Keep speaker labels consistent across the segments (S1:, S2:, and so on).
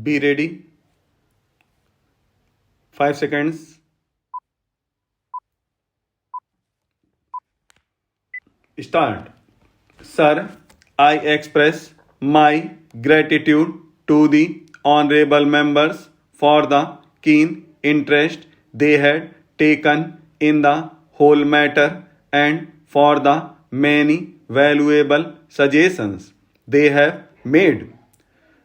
S1: Be ready. 5 seconds. Start. Sir, I express my gratitude to the honorable members for the keen interest they had taken in the whole matter and for the many valuable suggestions they have made.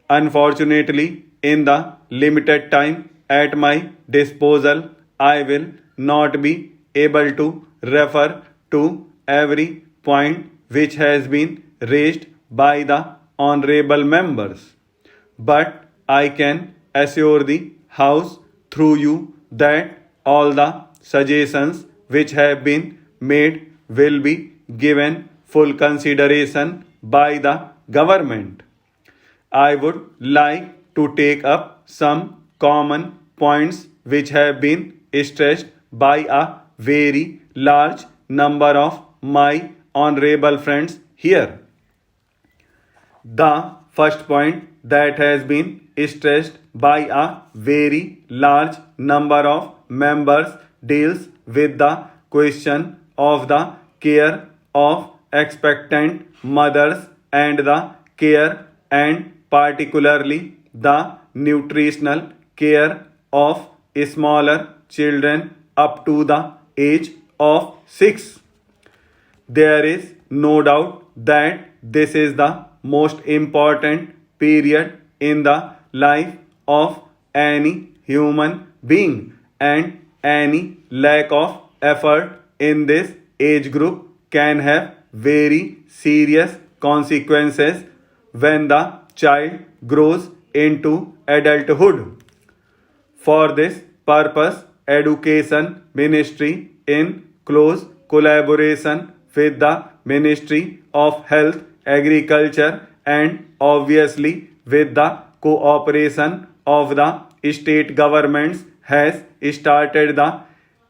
S1: Unfortunately, in the limited time at my disposal, I will not be able to refer to every point which has been raised by the honorable members. But I can assure the House through you that all the suggestions which have been made will be given full consideration by the government. I would like to take up some common points which have been stressed by a very large number of my honorable friends here. The first point that has been stressed by a very large number of members deals with the question of the care of expectant mothers and the care and particularly the nutritional care of smaller children up to the age of 6. There is no doubt that this is the most important period in the life of any human being, and any lack of effort in this age group can have very serious consequences when the child grows into adulthood. For this purpose, Education Ministry in close collaboration with the Ministry of Health, Agriculture and obviously with the cooperation of the state governments has started the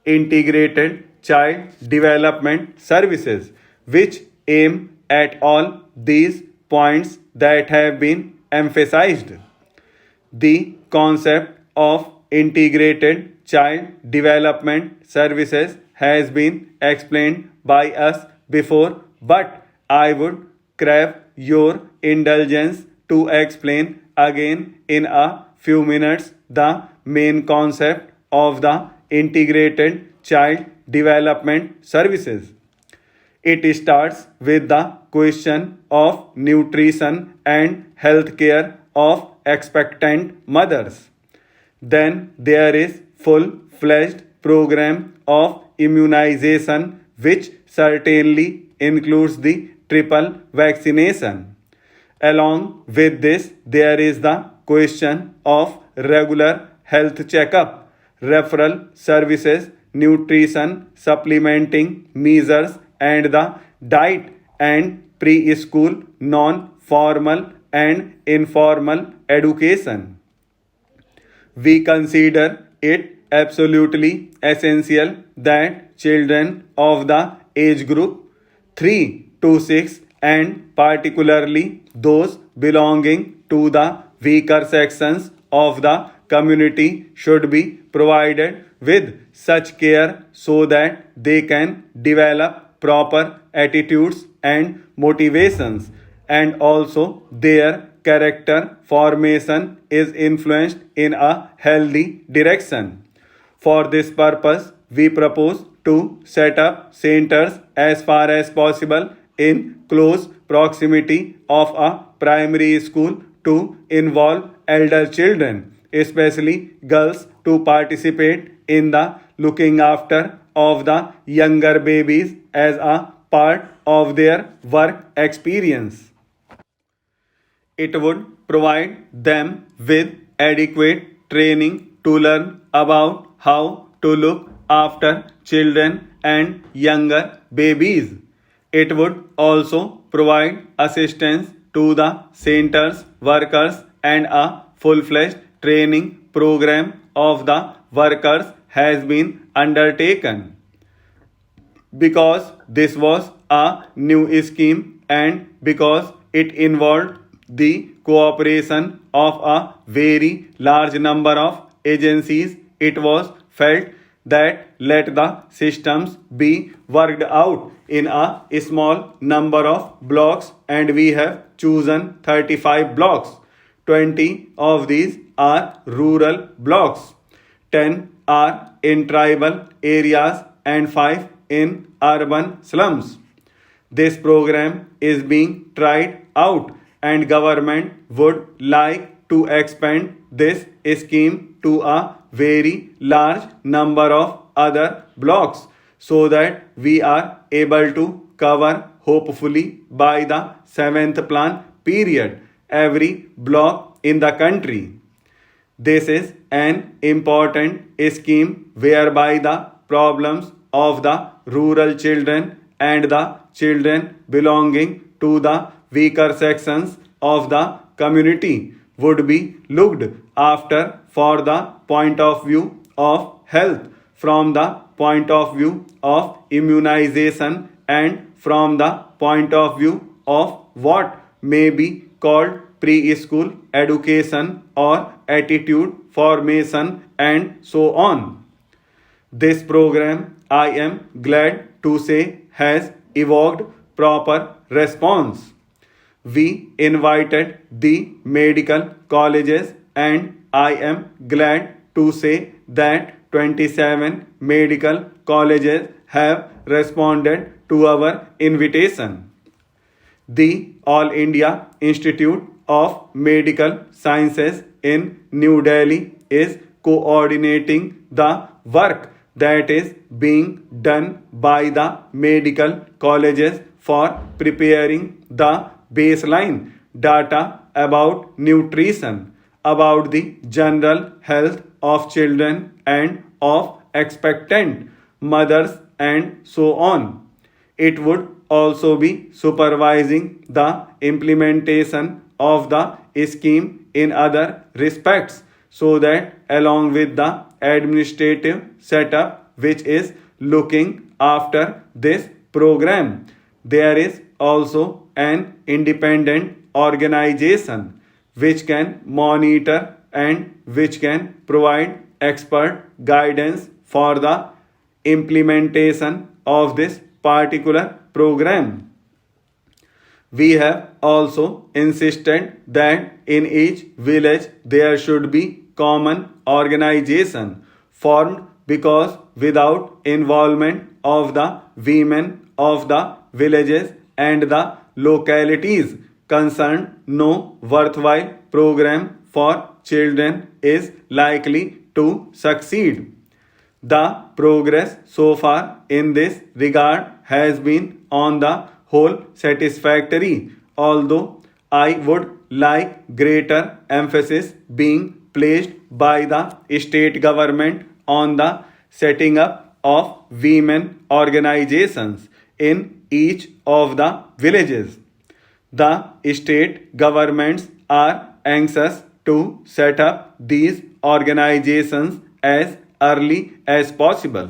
S1: integrated child development services which aim at all these points that have been emphasized. The concept of integrated child development services has been explained by us before, but I would crave your indulgence to explain again in a few minutes the main concept of the integrated child development services. It starts with the question of nutrition and health care of expectant mothers. Then there is full-fledged program of immunization which certainly includes the triple vaccination. Along with this, there is the question of regular health checkup, referral services, nutrition supplementing measures, and the diet and preschool non-formal and informal education. We consider it absolutely essential that children of the age group 3 to 6 and particularly those belonging to the weaker sections of the community should be provided with such care so that they can develop proper attitudes and motivations, and also their character formation is influenced in a healthy direction. For this purpose, we propose to set up centers as far as possible in close proximity of a primary school to involve elder children, especially girls, to participate in the looking after of the younger babies as a part of their work experience. It would provide them with adequate training to learn about how to look after children and younger babies. It would also provide assistance to the center's workers, and a full-fledged training program of the workers has been undertaken. Because this was a new scheme and because it involved the cooperation of a very large number of agencies, it was felt that let the systems be worked out in a small number of blocks, and we have chosen 35 blocks. 20 of these are rural blocks, 10 are in tribal areas, and 5 in urban slums. This program is being tried out, and government would like to expand this scheme to a very large number of other blocks so that we are able to cover, hopefully by the 7th plan period, every block in the country. This is an important scheme whereby the problems of the rural children and the children belonging to the weaker sections of the community would be looked after for the point of view of health, from the point of view of immunization, and from the point of view of what may be called preschool education or attitude formation, and so on. This program, I am glad to say, has evoked proper response. We invited the medical colleges, and I am glad to say that 27 medical colleges have responded to our invitation. The All India Institute of Medical Sciences in New Delhi is coordinating the work that is being done by the medical colleges for preparing the baseline data about nutrition, about the general health of children and of expectant mothers, and so on. It would also be supervising the implementation of the scheme in other respects, so that along with the administrative setup which is looking after this program, there is also an independent organization which can monitor and which can provide expert guidance for the implementation of this particular program. We have also insisted that in each village there should be common organization formed, because without involvement of the women of the villages and the localities concerned, no worthwhile program for children is likely to succeed. The progress so far in this regard has been on the whole satisfactory, although I would like greater emphasis being placed by the state government on the setting up of women organizations in each of the villages. The state governments are anxious to set up these organizations as early as possible.